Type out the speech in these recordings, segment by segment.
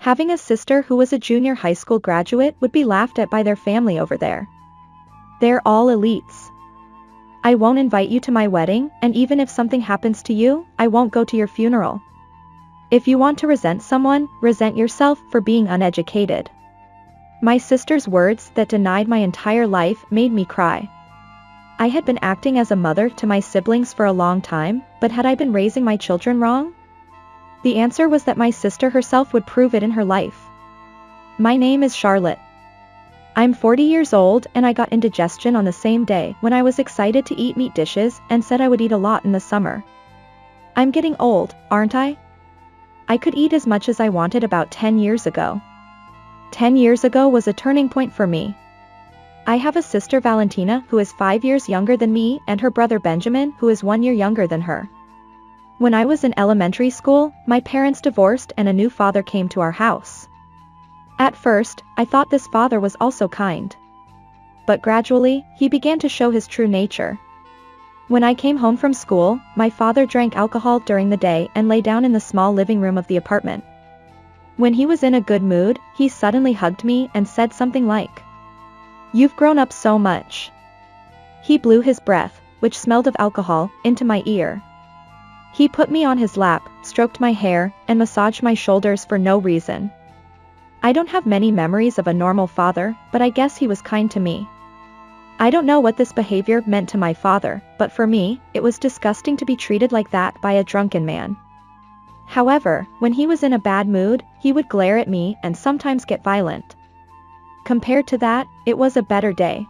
Having a sister who was a junior high school graduate would be laughed at by their family over there. They're all elites. I won't invite you to my wedding, and even if something happens to you, I won't go to your funeral. If you want to resent someone, resent yourself for being uneducated. My sister's words that denied my entire life made me cry. I had been acting as a mother to my siblings for a long time, but had I been raising my children wrong? The answer was that my sister herself would prove it in her life. My name is Charlotte. I'm 40 years old and I got indigestion on the same day when I was excited to eat meat dishes and said I would eat a lot in the summer. I'm getting old, aren't I? I could eat as much as I wanted about 10 years ago. 10 years ago was a turning point for me. I have a sister Valentina who is 5 years younger than me and her brother Benjamin who is 1 year younger than her. When I was in elementary school, my parents divorced and a new father came to our house. At first, I thought this father was also kind. But gradually, he began to show his true nature. When I came home from school, my father drank alcohol during the day and lay down in the small living room of the apartment. When he was in a good mood, he suddenly hugged me and said something like, "You've grown up so much." He blew his breath, which smelled of alcohol, into my ear. He put me on his lap, stroked my hair, and massaged my shoulders for no reason. I don't have many memories of a normal father, but I guess he was kind to me. I don't know what this behavior meant to my father, but for me, it was disgusting to be treated like that by a drunken man. However, when he was in a bad mood, he would glare at me and sometimes get violent. Compared to that, it was a better day.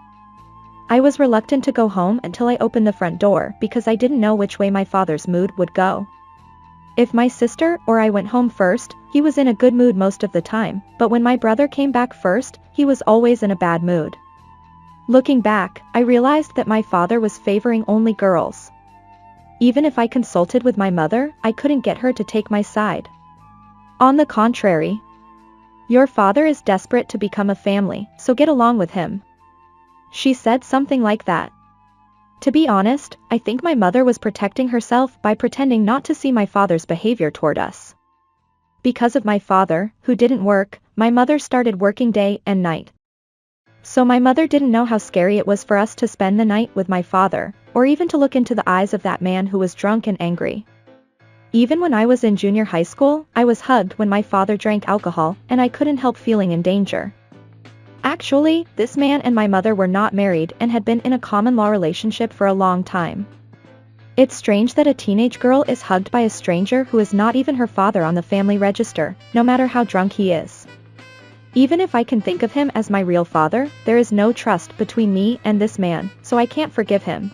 I was reluctant to go home until I opened the front door because I didn't know which way my father's mood would go. If my sister or I went home first, he was in a good mood most of the time, but when my brother came back first, he was always in a bad mood. Looking back, I realized that my father was favoring only girls. Even if I consulted with my mother, I couldn't get her to take my side. On the contrary, "Your father is desperate to become a family, so get along with him." She said something like that. To be honest, I think my mother was protecting herself by pretending not to see my father's behavior toward us. Because of my father, who didn't work, my mother started working day and night. So my mother didn't know how scary it was for us to spend the night with my father, or even to look into the eyes of that man who was drunk and angry. Even when I was in junior high school, I was hugged when my father drank alcohol, and I couldn't help feeling in danger. Actually, this man and my mother were not married and had been in a common-law relationship for a long time. It's strange that a teenage girl is hugged by a stranger who is not even her father on the family register, no matter how drunk he is. Even if I can think of him as my real father, there is no trust between me and this man, so I can't forgive him.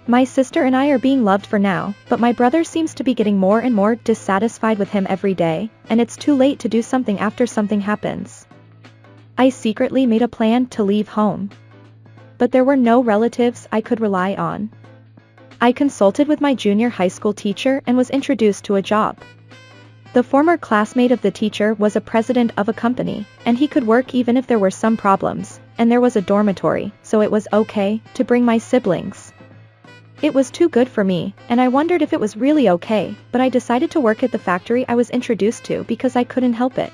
My sister and I are being loved for now, but my brother seems to be getting more and more dissatisfied with him every day, and it's too late to do something after something happens. I secretly made a plan to leave home. But there were no relatives I could rely on. I consulted with my junior high school teacher and was introduced to a job. The former classmate of the teacher was a president of a company, and he could work even if there were some problems, and there was a dormitory, so it was okay to bring my siblings. It was too good for me, and I wondered if it was really okay, but I decided to work at the factory I was introduced to because I couldn't help it.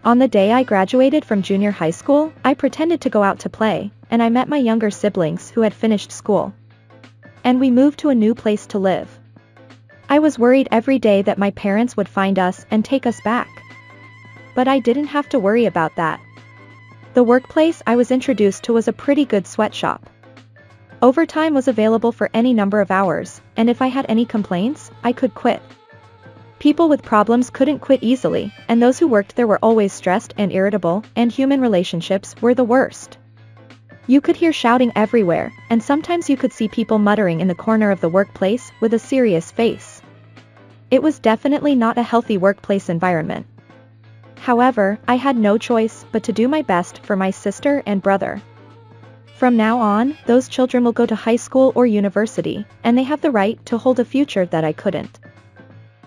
On the day I graduated from junior high school, I pretended to go out to play, and I met my younger siblings who had finished school. And we moved to a new place to live. I was worried every day that my parents would find us and take us back. But I didn't have to worry about that. The workplace I was introduced to was a pretty good sweatshop. Overtime was available for any number of hours, and if I had any complaints, I could quit. People with problems couldn't quit easily, and those who worked there were always stressed and irritable, and human relationships were the worst. You could hear shouting everywhere, and sometimes you could see people muttering in the corner of the workplace with a serious face. It was definitely not a healthy workplace environment. However, I had no choice but to do my best for my sister and brother. From now on, those children will go to high school or university, and they have the right to hold a future that I couldn't.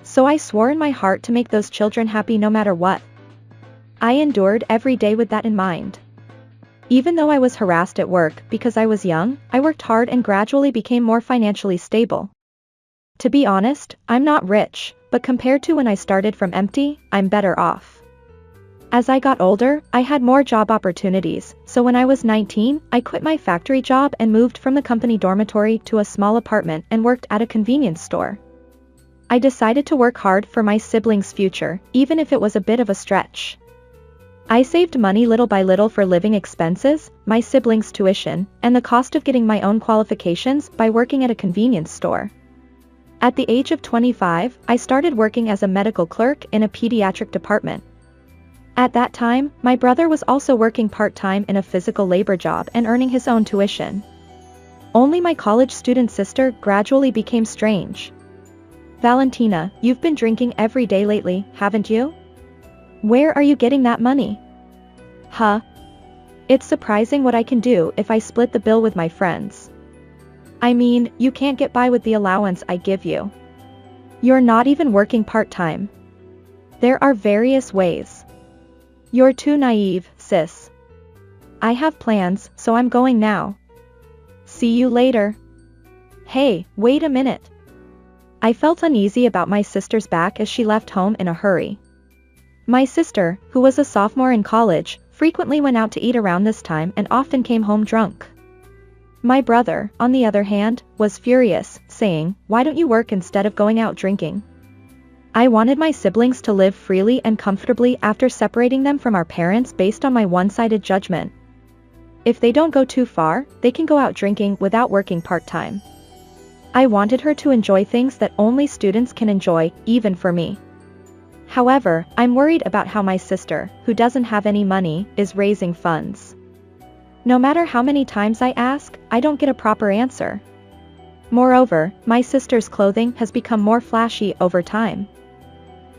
So I swore in my heart to make those children happy no matter what. I endured every day with that in mind. Even though I was harassed at work because I was young, I worked hard and gradually became more financially stable. To be honest, I'm not rich, but compared to when I started from empty, I'm better off. As I got older, I had more job opportunities, so when I was 19, I quit my factory job and moved from the company dormitory to a small apartment and worked at a convenience store. I decided to work hard for my siblings' future, even if it was a bit of a stretch. I saved money little by little for living expenses, my siblings' tuition, and the cost of getting my own qualifications by working at a convenience store. At the age of 25, I started working as a medical clerk in a pediatric department. At that time, my brother was also working part-time in a physical labor job and earning his own tuition. Only my college student sister gradually became strange. "Valentina, you've been drinking every day lately, haven't you? Where are you getting that money?" "Huh? It's surprising what I can do if I split the bill with my friends. I mean, you can't get by with the allowance I give you. You're not even working part-time. There are various ways." "You're too naive, sis. I have plans, so I'm going now. See you later." "Hey, wait a minute." I felt uneasy about my sister's back as she left home in a hurry. My sister, who was a sophomore in college, frequently went out to eat around this time and often came home drunk. My brother, on the other hand, was furious, saying, "Why don't you work instead of going out drinking?" I wanted my siblings to live freely and comfortably after separating them from our parents based on my one-sided judgment. If they don't go too far, they can go out drinking without working part-time. I wanted her to enjoy things that only students can enjoy, even for me. However, I'm worried about how my sister, who doesn't have any money, is raising funds. No matter how many times I ask, I don't get a proper answer. Moreover, my sister's clothing has become more flashy over time.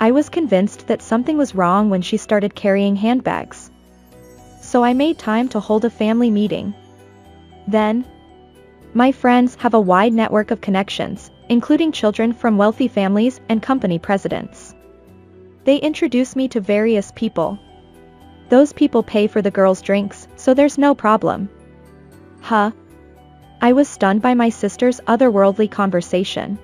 I was convinced that something was wrong when she started carrying handbags. So I made time to hold a family meeting. Then, my friends have a wide network of connections, including children from wealthy families and company presidents. They introduce me to various people. Those people pay for the girls' drinks, so there's no problem. Huh? I was stunned by my sister's otherworldly conversation.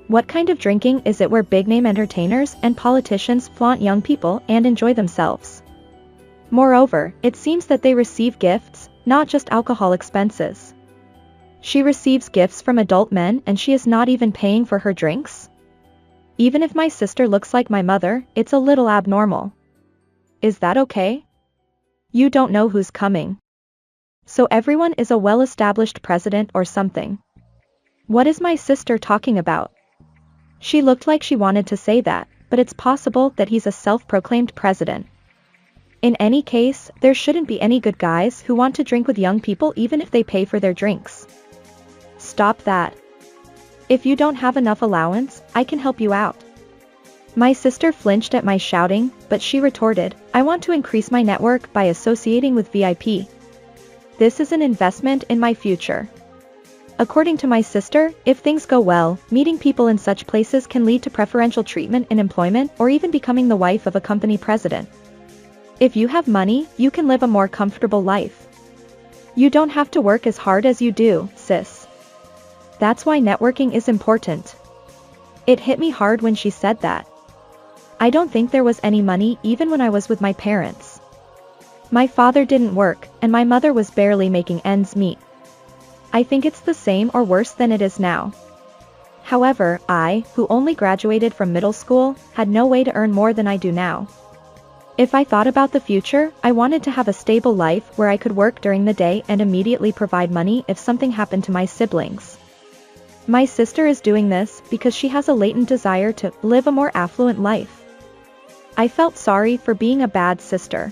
What kind of drinking is it where big-name entertainers and politicians flaunt young people and enjoy themselves? Moreover, it seems that they receive gifts, not just alcohol expenses. She receives gifts from adult men and she is not even paying for her drinks? Even if my sister looks like my mother, it's a little abnormal. Is that okay? You don't know who's coming. So everyone is a well-established president or something. What is my sister talking about? She looked like she wanted to say that, but it's possible that he's a self-proclaimed president. In any case, there shouldn't be any good guys who want to drink with young people even if they pay for their drinks. Stop that. If you don't have enough allowance, I can help you out. My sister flinched at my shouting, but she retorted, "I want to increase my network by associating with VIP. This is an investment in my future." According to my sister, if things go well, meeting people in such places can lead to preferential treatment in employment or even becoming the wife of a company president. If you have money, you can live a more comfortable life. You don't have to work as hard as you do, sis. That's why networking is important. It hit me hard when she said that. I don't think there was any money even when I was with my parents. My father didn't work, and my mother was barely making ends meet. I think it's the same or worse than it is now. However, I, who only graduated from middle school, had no way to earn more than I do now. If I thought about the future, I wanted to have a stable life where I could work during the day and immediately provide money if something happened to my siblings. My sister is doing this because she has a latent desire to live a more affluent life. I felt sorry for being a bad sister.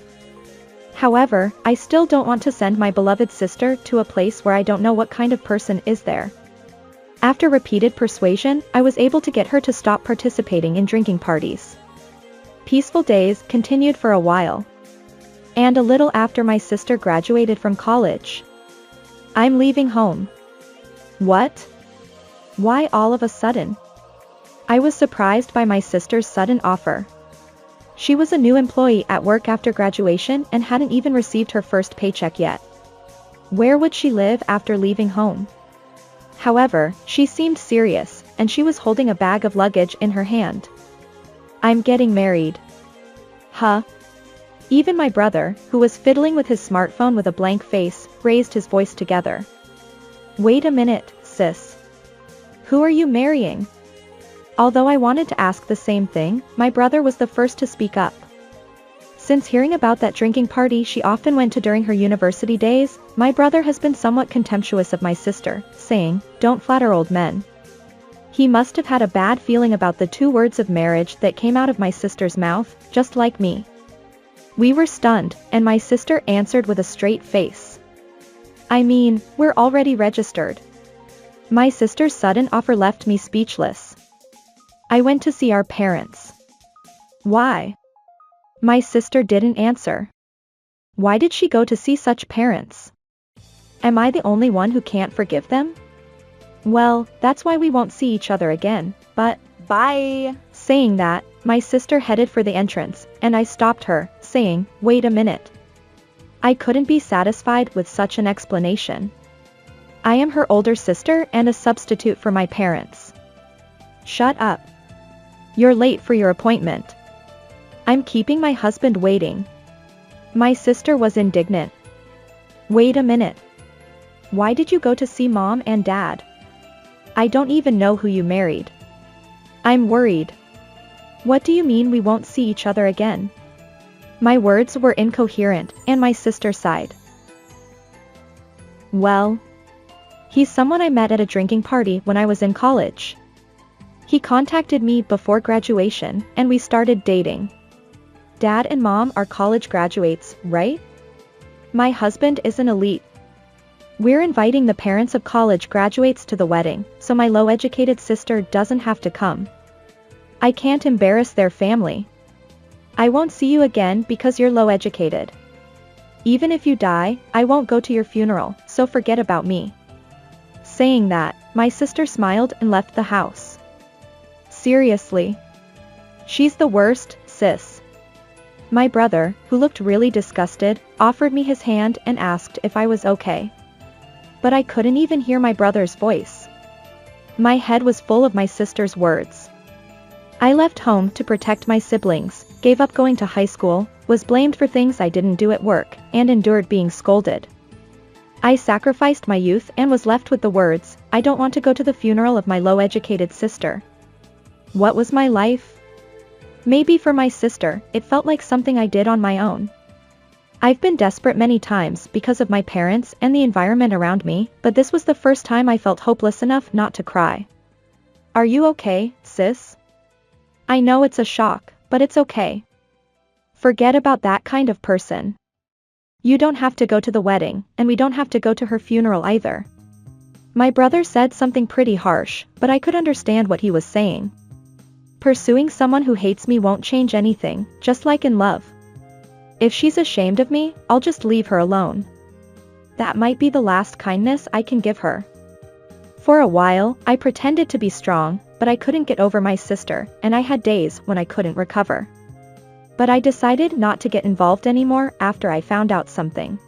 However, I still don't want to send my beloved sister to a place where I don't know what kind of person is there. After repeated persuasion, I was able to get her to stop participating in drinking parties. Peaceful days continued for a while. And a little after my sister graduated from college. I'm leaving home. What? Why all of a sudden? I was surprised by my sister's sudden offer. She was a new employee at work after graduation and hadn't even received her first paycheck yet. Where would she live after leaving home? However, she seemed serious, and she was holding a bag of luggage in her hand. I'm getting married. Huh? Even my brother, who was fiddling with his smartphone with a blank face, raised his voice together. Wait a minute, sis. Who are you marrying? Although I wanted to ask the same thing, my brother was the first to speak up. Since hearing about that drinking party she often went to during her university days, my brother has been somewhat contemptuous of my sister, saying, "Don't flatter old men." He must have had a bad feeling about the 2 words of marriage that came out of my sister's mouth, just like me. We were stunned, and my sister answered with a straight face. I mean, we're already registered. My sister's sudden offer left me speechless. I went to see our parents. Why? My sister didn't answer. Why did she go to see such parents? Am I the only one who can't forgive them? Well, that's why we won't see each other again, but, bye. Saying that, my sister headed for the entrance, and I stopped her, saying, wait a minute. I couldn't be satisfied with such an explanation. I am her older sister and a substitute for my parents. Shut up. You're late for your appointment. I'm keeping my husband waiting. My sister was indignant. Wait a minute. Why did you go to see mom and dad? I don't even know who you married. I'm worried. What do you mean we won't see each other again? My words were incoherent, and my sister sighed. Well, he's someone I met at a drinking party when I was in college. He contacted me before graduation, and we started dating. Dad and mom are college graduates, right? My husband is an elite. We're inviting the parents of college graduates to the wedding, so my low-educated sister doesn't have to come. I can't embarrass their family. I won't see you again because you're low-educated. Even if you die, I won't go to your funeral, so forget about me. Saying that, my sister smiled and left the house. Seriously. She's the worst, sis. My brother, who looked really disgusted, offered me his hand and asked if I was okay. But I couldn't even hear my brother's voice. My head was full of my sister's words. I left home to protect my siblings, gave up going to high school, was blamed for things I didn't do at work, and endured being scolded. I sacrificed my youth and was left with the words, I don't want to go to the funeral of my low-educated sister. What was my life? Maybe for my sister, it felt like something I did on my own. I've been desperate many times because of my parents and the environment around me, but this was the first time I felt hopeless enough not to cry. Are you okay, sis? I know it's a shock, but it's okay. Forget about that kind of person. You don't have to go to the wedding, and we don't have to go to her funeral either. My brother said something pretty harsh, but I could understand what he was saying. Pursuing someone who hates me won't change anything, just like in love. If she's ashamed of me, I'll just leave her alone. That might be the last kindness I can give her. For a while, I pretended to be strong, but I couldn't get over my sister, and I had days when I couldn't recover. But I decided not to get involved anymore after I found out something.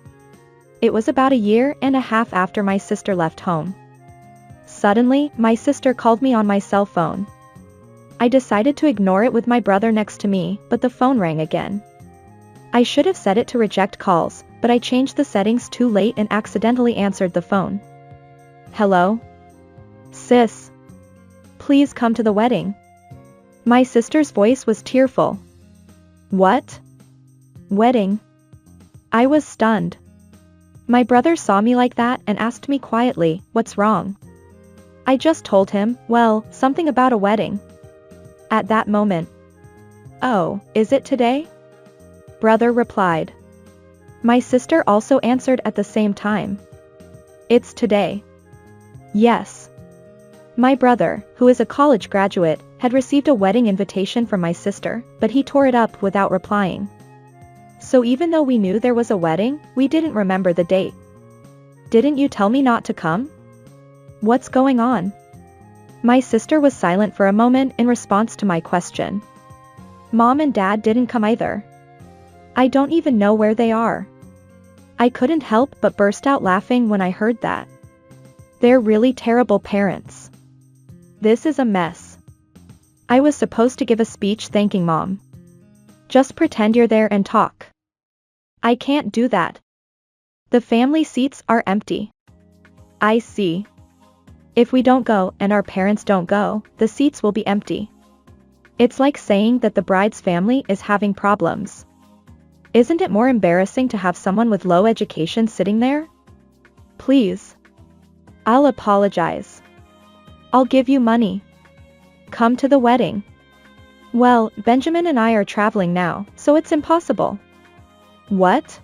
It was about 1.5 years after my sister left home. Suddenly, my sister called me on my cell phone. I decided to ignore it with my brother next to me, but the phone rang again. I should have set it to reject calls, but I changed the settings too late and accidentally answered the phone. Hello? Sis. Please come to the wedding. My sister's voice was tearful. What? Wedding? I was stunned. My brother saw me like that and asked me quietly, what's wrong? I just told him, well, something about a wedding. At that moment. Oh, is it today? Brother replied. My sister also answered at the same time. It's today. Yes. My brother, who is a college graduate, had received a wedding invitation from my sister, but he tore it up without replying. So even though we knew there was a wedding, we didn't remember the date. Didn't you tell me not to come? What's going on? My sister was silent for a moment in response to my question. Mom and Dad didn't come either. I don't even know where they are. I couldn't help but burst out laughing when I heard that. They're really terrible parents. This is a mess. I was supposed to give a speech thanking Mom. Just pretend you're there and talk. I can't do that. The family seats are empty. I see. If we don't go and our parents don't go, the seats will be empty. It's like saying that the bride's family is having problems. Isn't it more embarrassing to have someone with low education sitting there? Please. I'll apologize. I'll give you money. Come to the wedding. Well, Benjamin and I are traveling now, so it's impossible. What?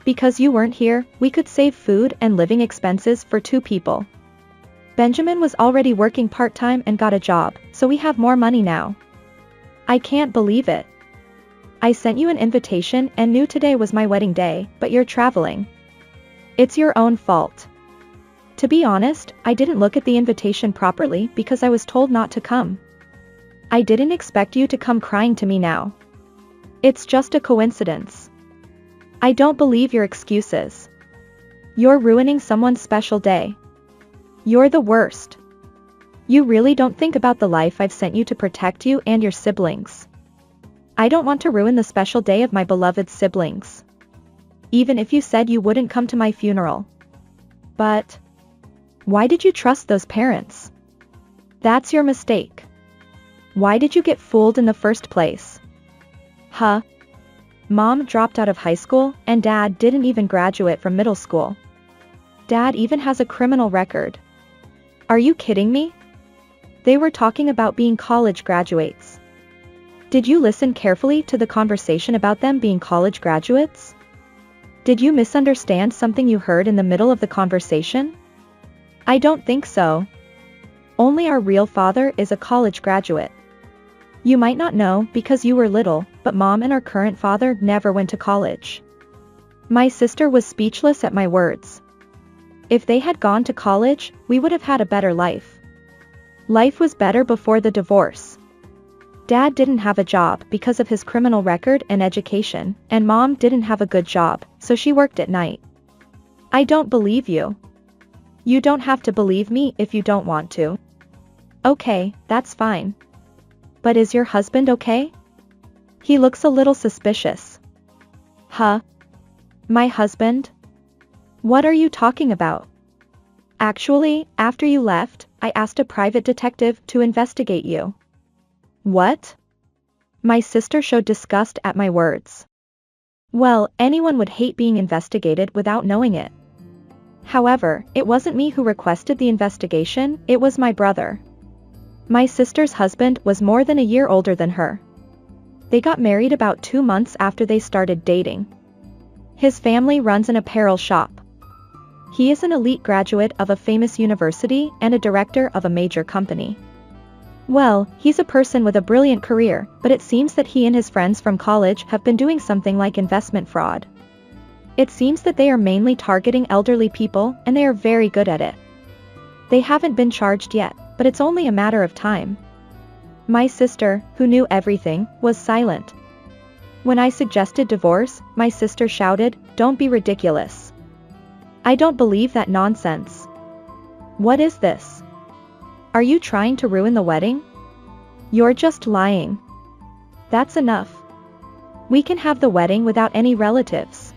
Because you weren't here, we could save food and living expenses for 2 people. Benjamin was already working part-time and got a job, so we have more money now. I can't believe it. I sent you an invitation and knew today was my wedding day, but you're traveling. It's your own fault. To be honest, I didn't look at the invitation properly because I was told not to come. I didn't expect you to come crying to me now. It's just a coincidence. I don't believe your excuses. You're ruining someone's special day. You're the worst. You really don't think about the life I've sent you to protect you and your siblings. I don't want to ruin the special day of my beloved siblings. Even if you said you wouldn't come to my funeral. But why did you trust those parents? That's your mistake. Why did you get fooled in the first place? Huh? Mom dropped out of high school, and Dad didn't even graduate from middle school. Dad even has a criminal record. Are you kidding me? They were talking about being college graduates. Did you listen carefully to the conversation about them being college graduates? Did you misunderstand something you heard in the middle of the conversation? I don't think so. Only our real father is a college graduate. You might not know because you were little, but Mom and our current father never went to college. My sister was speechless at my words. If they had gone to college, we would have had a better life. Life was better before the divorce. Dad didn't have a job because of his criminal record and education, and Mom didn't have a good job, so she worked at night. I don't believe you. You don't have to believe me if you don't want to. Okay, that's fine. But is your husband okay? He looks a little suspicious. Huh? My husband? What are you talking about? Actually, after you left, I asked a private detective to investigate you. What? My sister showed disgust at my words. Well, anyone would hate being investigated without knowing it. However, it wasn't me who requested the investigation, it was my brother. My sister's husband was more than a year older than her. They got married about 2 months after they started dating. His family runs an apparel shop. He is an elite graduate of a famous university and a director of a major company. Well, he's a person with a brilliant career, but it seems that he and his friends from college have been doing something like investment fraud. It seems that they are mainly targeting elderly people, and they are very good at it. They haven't been charged yet, but it's only a matter of time. My sister, who knew everything, was silent. When I suggested divorce, my sister shouted, "Don't be ridiculous. I don't believe that nonsense. What is this? Are you trying to ruin the wedding? You're just lying. That's enough. We can have the wedding without any relatives."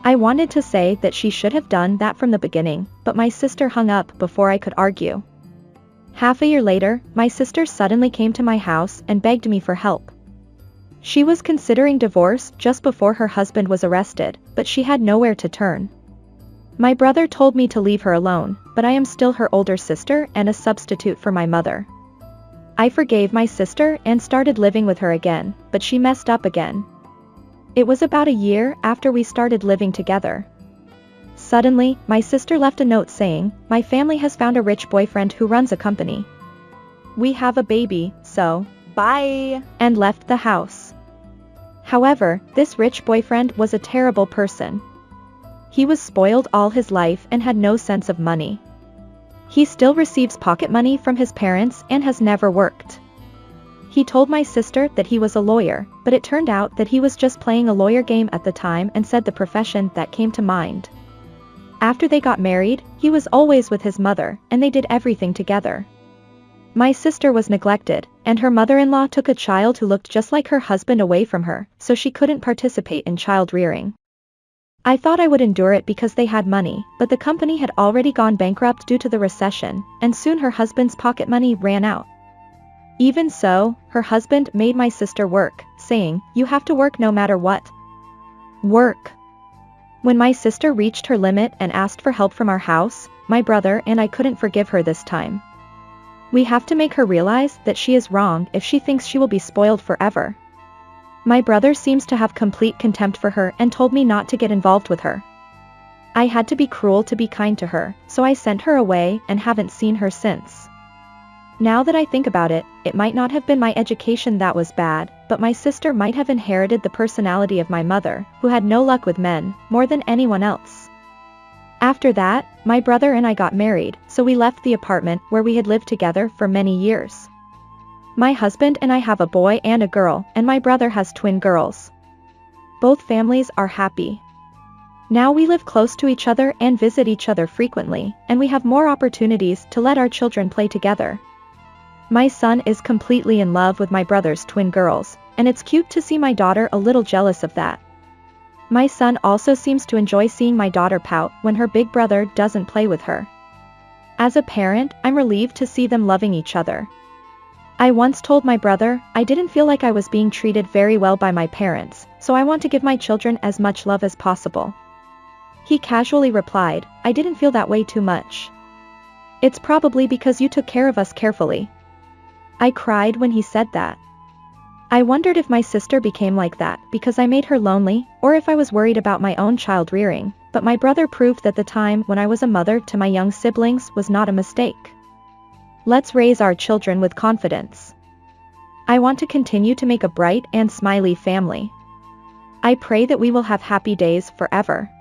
I wanted to say that she should have done that from the beginning, but my sister hung up before I could argue. Half a year later, my sister suddenly came to my house and begged me for help. She was considering divorce just before her husband was arrested, but she had nowhere to turn. My brother told me to leave her alone, but I am still her older sister and a substitute for my mother. I forgave my sister and started living with her again, but she messed up again. It was about a year after we started living together. Suddenly, my sister left a note saying, "My family has found a rich boyfriend who runs a company. We have a baby, so, bye," and left the house. However, this rich boyfriend was a terrible person. He was spoiled all his life and had no sense of money. He still receives pocket money from his parents and has never worked. He told my sister that he was a lawyer, but it turned out that he was just playing a lawyer game at the time and said the profession that came to mind. After they got married, he was always with his mother, and they did everything together. My sister was neglected, and her mother-in-law took a child who looked just like her husband away from her, so she couldn't participate in child rearing. I thought I would endure it because they had money, but the company had already gone bankrupt due to the recession, and soon her husband's pocket money ran out. Even so, her husband made my sister work, saying, "You have to work no matter what." Work. When my sister reached her limit and asked for help from our house, my brother and I couldn't forgive her this time. We have to make her realize that she is wrong if she thinks she will be spoiled forever. My brother seems to have complete contempt for her and told me not to get involved with her. I had to be cruel to be kind to her, so I sent her away and haven't seen her since. Now that I think about it, it might not have been my education that was bad, but my sister might have inherited the personality of my mother, who had no luck with men, more than anyone else. After that, my brother and I got married, so we left the apartment where we had lived together for many years. My husband and I have a boy and a girl, and my brother has twin girls. Both families are happy. Now we live close to each other and visit each other frequently, and we have more opportunities to let our children play together. My son is completely in love with my brother's twin girls, and it's cute to see my daughter a little jealous of that. My son also seems to enjoy seeing my daughter pout when her big brother doesn't play with her. As a parent, I'm relieved to see them loving each other. I once told my brother, I didn't feel like I was being treated very well by my parents, so I want to give my children as much love as possible. He casually replied, I didn't feel that way too much. It's probably because you took care of us carefully. I cried when he said that. I wondered if my sister became like that because I made her lonely, or if I was worried about my own child rearing, but my brother proved that the time when I was a mother to my young siblings was not a mistake. Let's raise our children with confidence. I want to continue to make a bright and smiley family. I pray that we will have happy days forever.